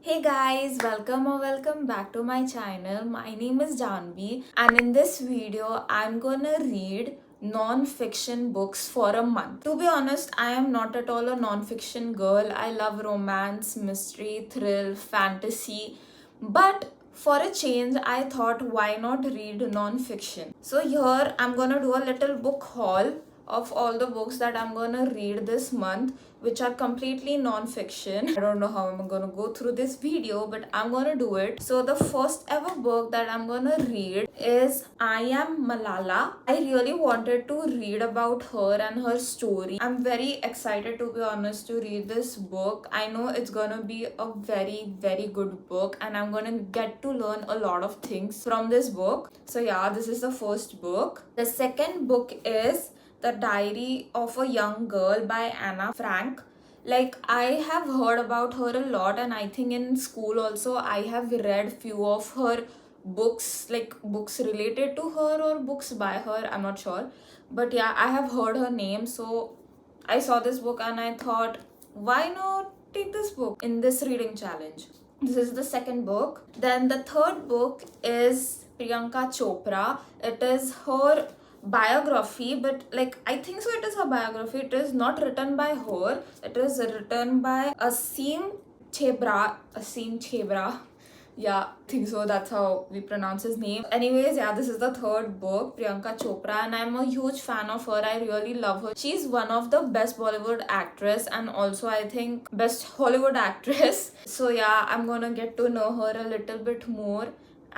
Hey guys, welcome or welcome back to my channel. My name is Janhavi, and in this video I'm gonna read non-fiction books for a month. To be honest, I am not at all a non-fiction girl. I love romance, mystery, thrill, fantasy, but for a change I thought why not read non-fiction. So here I'm gonna do a little book haul of all the books that I'm gonna read this month, which are completely non-fiction. I don't know how I'm gonna go through this video, but I'm gonna do it. So the first ever book that I'm gonna read is I Am Malala. I really wanted to read about her and her story. I'm very excited, to be honest, to read this book. I know it's gonna be a very good book, and I'm gonna get to learn a lot of things from this book. So yeah, this is the first book. The second book is The Diary of a Young Girl by Anna Frank. Like, I have heard about her a lot, and I think in school also I have read few of her books, like books related to her or books by her, I'm not sure. But yeah, I have heard her name, so I saw this book and I thought, why not take this book in this reading challenge? This is the second book. Then the third book is Priyanka Chopra. It is her biography, but like I think so it is her biography. It is not written by her. It is written by Asim Chebra. Yeah, I think so. That's how we pronounce his name. Anyways, yeah, this is the third book, Priyanka Chopra, and I'm a huge fan of her. I really love her. She's one of the best Bollywood actress and also I think best Hollywood actress. So yeah, I'm gonna get to know her a little bit more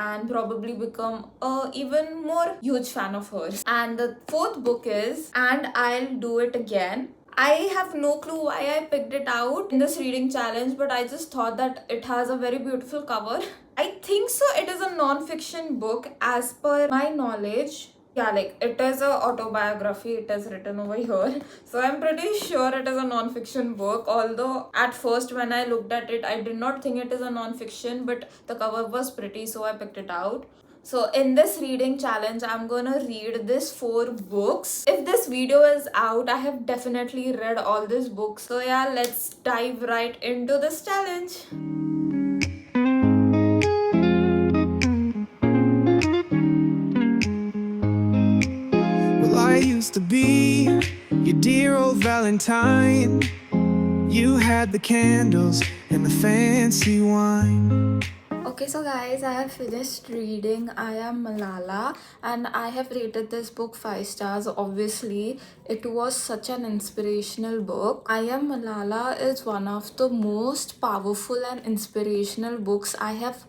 and probably become a even more huge fan of hers. And the fourth book is And I'll Do It Again. I have no clue why I picked it out in this reading challenge, but I just thought that it has a very beautiful cover. I think so it is a non-fiction book as per my knowledge. Yeah, like it is a autobiography, it is written over here. So I'm pretty sure it is a non-fiction book. Although at first when I looked at it, I did not think it is a non-fiction, but the cover was pretty, so I picked it out. So in this reading challenge, I'm gonna read this 4 books. If this video is out, I have definitely read all these books. So yeah, let's dive right into this challenge. Well, I used to be your dear old Valentine. You had the candles and the fancy wine. Okay, so guys, I have finished reading I Am Malala and I have rated this book 5 stars. Obviously, it was such an inspirational book. I Am Malala is one of the most powerful and inspirational books I have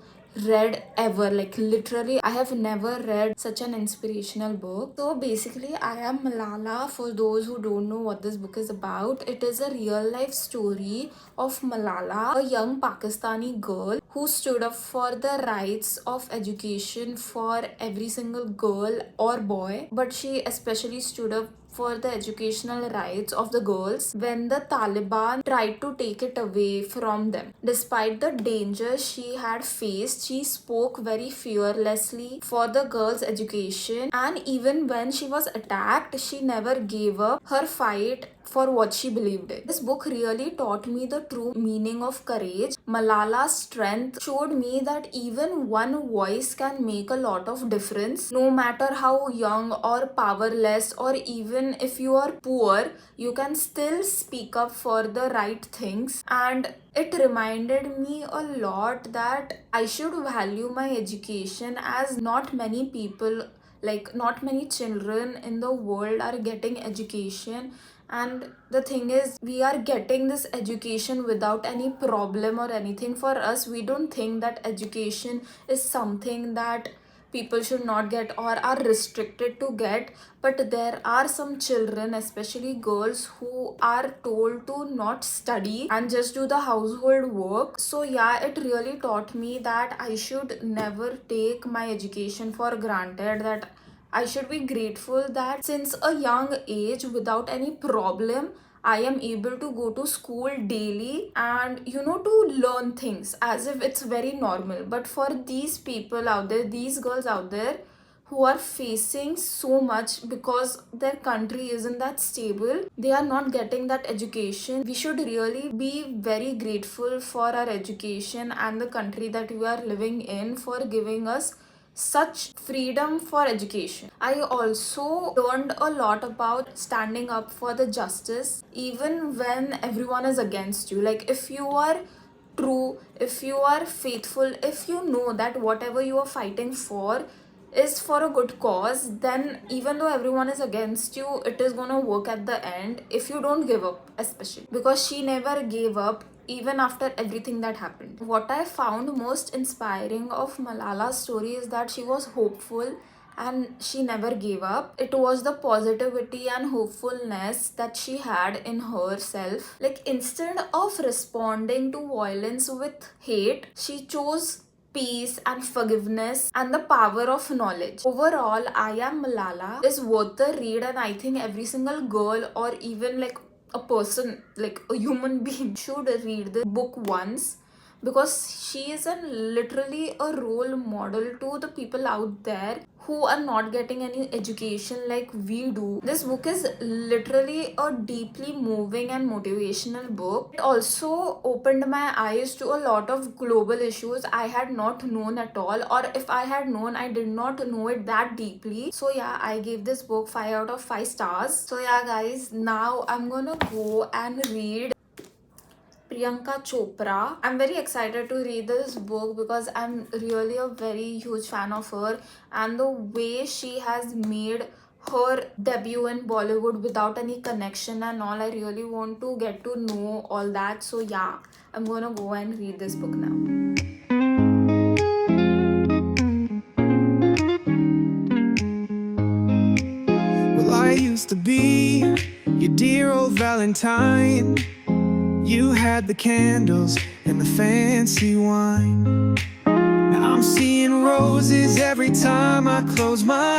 read ever. Like literally, I have never read such an inspirational book. So basically, I Am Malala, for those who don't know what this book is about, it is a real life story of Malala, a young Pakistani girl who stood up for the rights of education for every single girl or boy, but she especially stood up for the educational rights of the girls when the Taliban tried to take it away from them. Despite the danger she had faced, she spoke very fearlessly for the girls' education, and even when she was attacked, she never gave up her fight for what she believed in. This book really taught me the true meaning of courage. Malala's strength showed me that even one voice can make a lot of difference. No matter how young or powerless, or even if you are poor, you can still speak up for the right things. And it reminded me a lot that I should value my education, as not many people, like not many children in the world are getting education. And the thing is, we are getting this education without any problem or anything. For us, we don't think that education is something that people should not get or are restricted to get, but there are some children, especially girls, who are told to not study and just do the household work. So yeah, it really taught me that I should never take my education for granted, that I should be grateful that since a young age, without any problem, I am able to go to school daily and to learn things as if it's very normal. But for these people out there, these girls out there who are facing so much because their country isn't that stable. They are not getting that education. We should really be very grateful for our education and the country that we are living in for giving us such freedom for education. I also learned a lot about standing up for the justice even when everyone is against you. Like, if you are true, if you are faithful, if you know that whatever you are fighting for is for a good cause, then even though everyone is against you, it is gonna work at the end if you don't give up, especially because she never gave up even after everything that happened. What I found most inspiring of Malala's story is that she was hopeful and she never gave up. It was the positivity and hopefulness that she had in herself. Like, instead of responding to violence with hate, she chose peace and forgiveness and the power of knowledge. Overall, I Am Malala is worth the read, and I think every single girl or even like a person, like a human being, should read the book once because she is literally a role model to the people out there who are not getting any education like we do. This book is literally a deeply moving and motivational book. It also opened my eyes to a lot of global issues I had not known at all, or if I had known, I did not know it that deeply. So yeah, I gave this book 5 out of 5 stars. So yeah guys, now I'm gonna go and read Priyanka Chopra. I'm very excited to read this book because I'm really a very huge fan of her, and the way she has made her debut in Bollywood without any connection and all. I really want to get to know all that. So yeah, I'm gonna go and read this book now. Well, I used to be your dear old Valentine. You had the candles and the fancy wine. Now I'm seeing roses every time I close my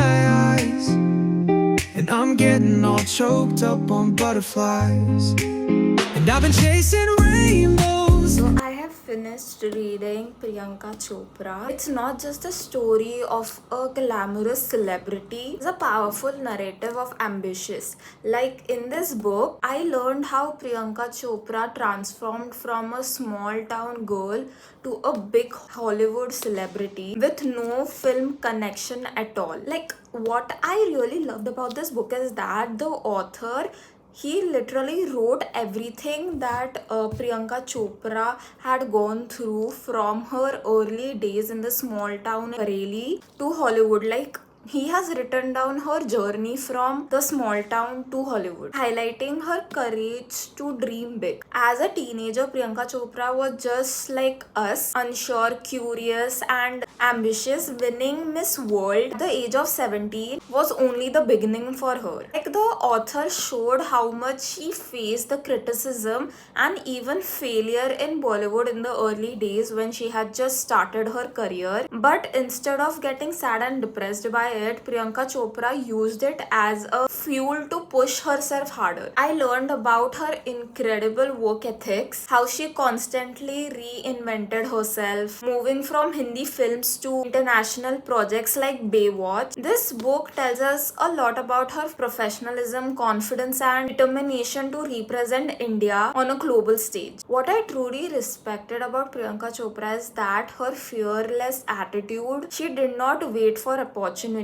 eyes, and I'm getting all choked up on butterflies. And I've been chasing rainbows. So I have finished reading Priyanka Chopra. It's not just a story of a glamorous celebrity. It's a powerful narrative of ambitious. Like, in this book, I learned how Priyanka Chopra transformed from a small town girl to a big Hollywood celebrity with no film connection at all. Like, what I really loved about this book is that the author, he literally wrote everything that Priyanka Chopra had gone through from her early days in the small town Bareilly to Hollywood. Like, he has written down her journey from the small town to Hollywood, highlighting her courage to dream big. As a teenager, Priyanka Chopra was just like us, unsure, curious, and ambitious. Winning Miss World at the age of 17 was only the beginning for her. Like, the author showed how much she faced the criticism and even failure in Bollywood in the early days when she had just started her career. But instead of getting sad and depressed by it, Priyanka Chopra used it as a fuel to push herself harder. I learned about her incredible work ethics, how she constantly reinvented herself, moving from Hindi films to international projects like Baywatch. This book tells us a lot about her professionalism, confidence, and determination to represent India on a global stage. What I truly respected about Priyanka Chopra is that her fearless attitude. She did not wait for opportunities,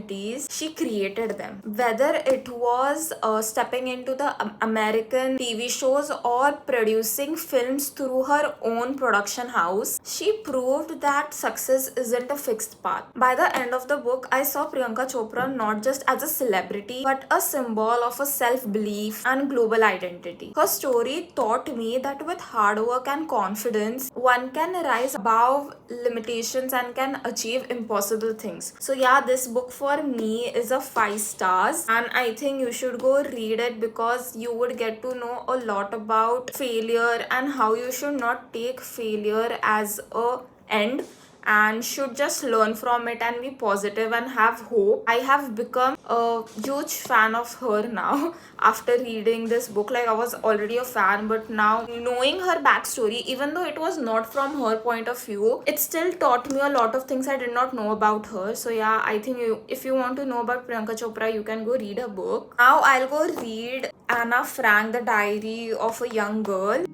she created them. Whether it was stepping into the American TV shows or producing films through her own production house, she proved that success isn't a fixed path. By the end of the book, I saw Priyanka Chopra not just as a celebrity but a symbol of a self-belief and global identity. Her story taught me that with hard work and confidence, one can rise above limitations and can achieve impossible things. So yeah, this book for me is a 5 stars, and I think you should go read it because you would get to know a lot about failure and how you should not take failure as a end, and should just learn from it and be positive and have hope. I have become a huge fan of her now after reading this book. Like, I was already a fan, but now knowing her backstory, even though it was not from her point of view, it still taught me a lot of things I did not know about her. So yeah, I think if you want to know about Priyanka Chopra, you can go read her book. Now I'll go read Anna Frank, The Diary of a Young Girl.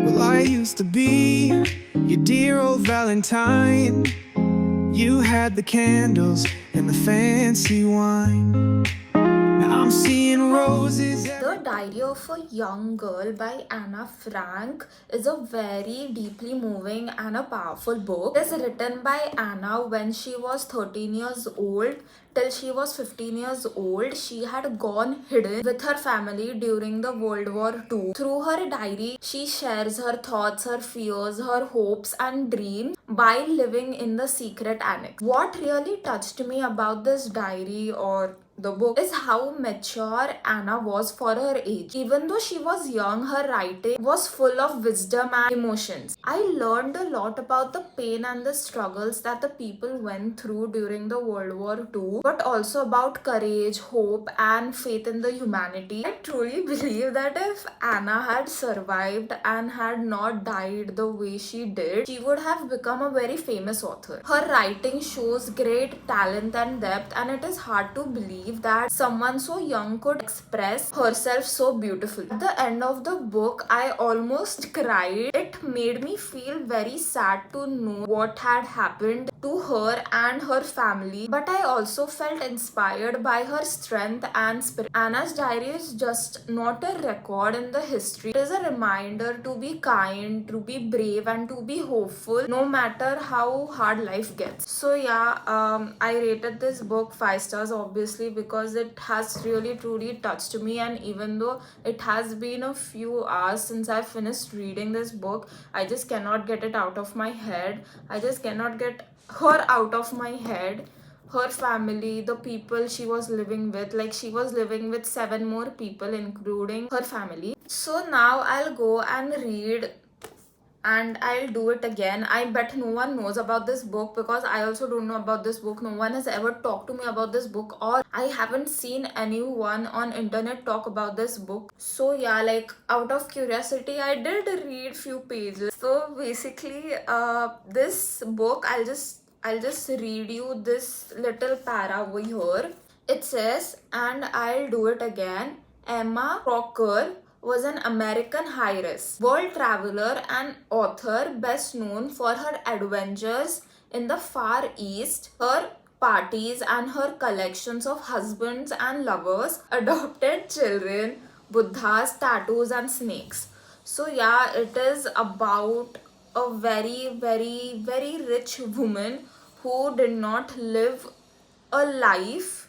Well, I used to be your dear old Valentine. You had the candles and the fancy wine. Now I'm seeing roses. The Diary of a Young Girl by Anna Frank is a very deeply moving and a powerful book. It is written by Anna when she was 13 years old. Till she was 15 years old, she had gone hidden with her family during the World War II. Through her diary, she shares her thoughts, her fears, her hopes and dreams by living in the secret annex. What really touched me about this diary or the book is how mature Anna was for her age. Even though she was young, her writing was full of wisdom and emotions. I learned a lot about the pain and the struggles that the people went through during the World War II, but also about courage, hope, and faith in the humanity. I truly believe that if Anna had survived and had not died the way she did, she would have become a very famous author. Her writing shows great talent and depth, and it is hard to believe that someone so young could express herself so beautifully. At the end of the book, I almost cried. It made me feel very sad to know what had happened to her and her family, but I also felt inspired by her strength and spirit. Anna's diary is just not a record in the history. It is a reminder to be kind, to be brave, and to be hopeful no matter how hard life gets. So yeah, I rated this book 5 stars, obviously, because it has really truly touched me. And even though it has been a few hours since I finished reading this book, I just cannot get it out of my head. I just cannot get her out of my head. Her family, the people she was living with, like she was living with 7 more people including her family. So now I'll go and read, and I'll do it again. I bet no one knows about this book because I also don't know about this book. No one has ever talked to me about this book, or I haven't seen anyone on internet talk about this book. So yeah, like out of curiosity, I did read few pages. So basically, this book, I'll just read you this little para over here. It says, and I'll do it again. Emma Crocker was an American heiress, world traveler, and author best known for her adventures in the Far East, her parties, and her collections of husbands and lovers, adopted children, Buddhas, tattoos, and snakes. So, yeah, it is about a very, very, very rich woman who did not live a life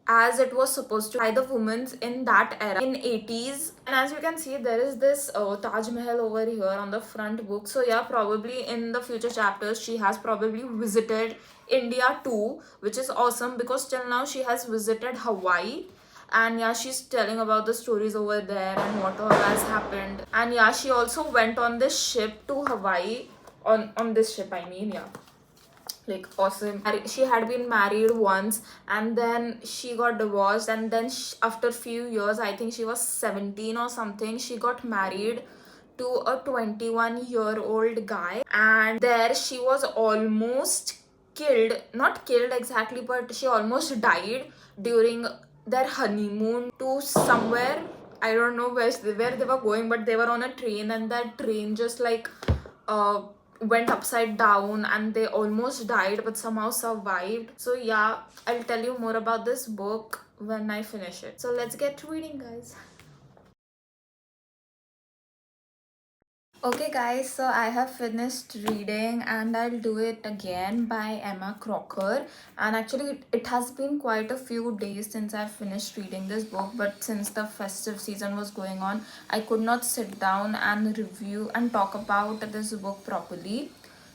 as it was supposed to by the women in that era in 80s. And as you can see, there is this Taj Mahal over here on the front book. So yeah, probably in the future chapters she has probably visited India too, which is awesome because till now she has visited Hawaii. And yeah, she's telling about the stories over there and what all has happened. And yeah, she also went on this ship to Hawaii, on this ship, I mean. Yeah, like awesome. She had been married once, and then she got divorced, and then after few years, I think she was 17 or something, she got married to a 21-year-old guy, and there she was almost killed, not killed exactly, but she almost died during their honeymoon to somewhere. I don't know where they were going, but they were on a train, and that train just like uh went upside down, and they almost died but somehow survived. So yeah, I'll tell you more about this book when I finish it. So let's get reading, guys. Okay guys, so I have finished reading, and I'll do it again by Emma Crocker. And actually it has been quite a few days since I finished reading this book, but since the festive season was going on, I could not sit down and review and talk about this book properly.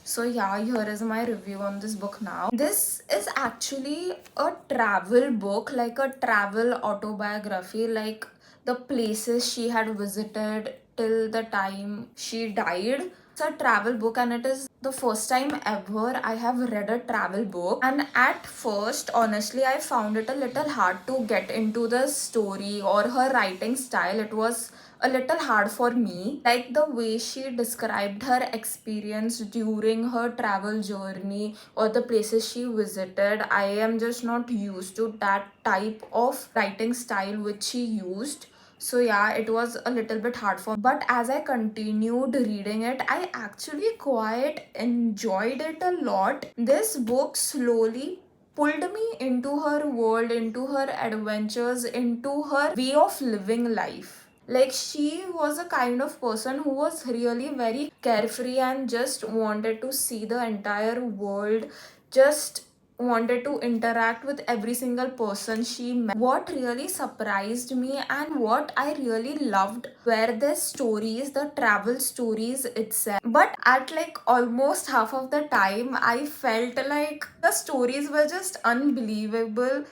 So yeah, here is my review on this book now. This is actually a travel book, like a travel autobiography, like the places she had visited till the time she died. It's a travel book and it is the first time ever I have read a travel book. And at first, honestly, I found it a little hard to get into the story or her writing style. It was a little hard for me. Like the way she described her experience during her travel journey or the places she visited. I am just not used to that type of writing style which she used. So yeah, it was a little bit hard for me. But as I continued reading it, I actually quite enjoyed it a lot. This book slowly pulled me into her world, into her adventures, into her way of living life. Like she was a kind of person who was really very carefree and just wanted to see the entire world, just wanted to interact with every single person she met. What really surprised me and what I really loved were the stories, the travel stories itself. But at like almost half of the time, I felt like the stories were just unbelievable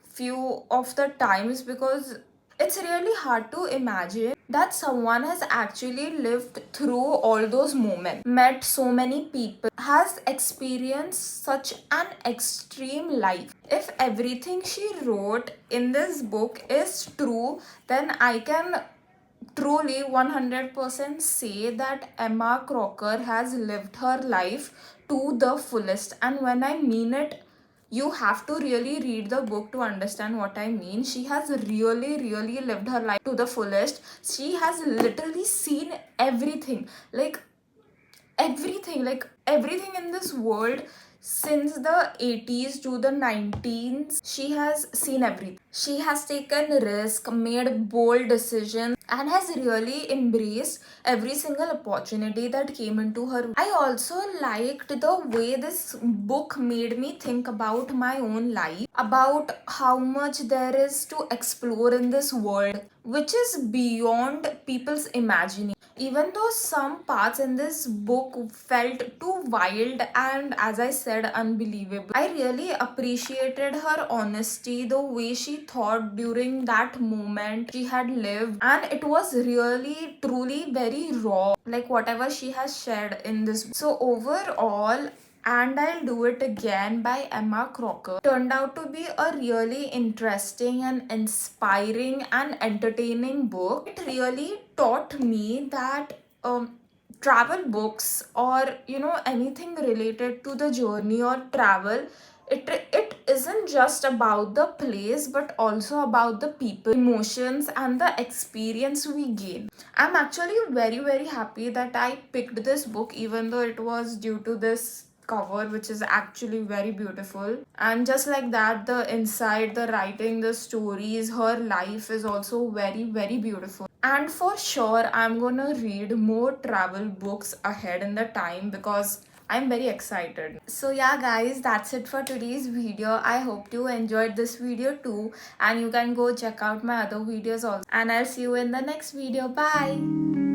few of the times, because it's really hard to imagine that someone has actually lived through all those moments, met so many people, has experienced such an extreme life. If everything she wrote in this book is true, then I can truly 100% say that Emma Crocker has lived her life to the fullest. And when I mean it, you have to really read the book to understand what I mean. She has really, really lived her life to the fullest. She has literally seen everything. Everything in this world since the 80s to the 19s. She has seen everything. She has taken risk, made bold decisions, and has really embraced every single opportunity that came into her. I also liked the way this book made me think about my own life, about how much there is to explore in this world, which is beyond people's imagination. Even though some parts in this book felt too wild and, as I said, unbelievable, I really appreciated her honesty, the way she thought during that moment she had lived, and it was really, truly very raw, like whatever she has shared in this. So, overall, And I'll Do It Again by Emma Crocker turned out to be a really interesting and inspiring and entertaining book. It really taught me that travel books, or anything related to the journey or travel, it isn't just about the place but also about the people, emotions, and the experience we gain. I'm actually very, very happy that I picked this book, even though it was due to this cover, which is actually very beautiful. And just like that, the inside, the writing, the stories, her life is also very, very beautiful. And for sure, I'm gonna read more travel books ahead in the time, because I'm very excited. So yeah guys, that's it for today's video. I hope you enjoyed this video too, and you can go check out my other videos also. And I'll see you in the next video. Bye.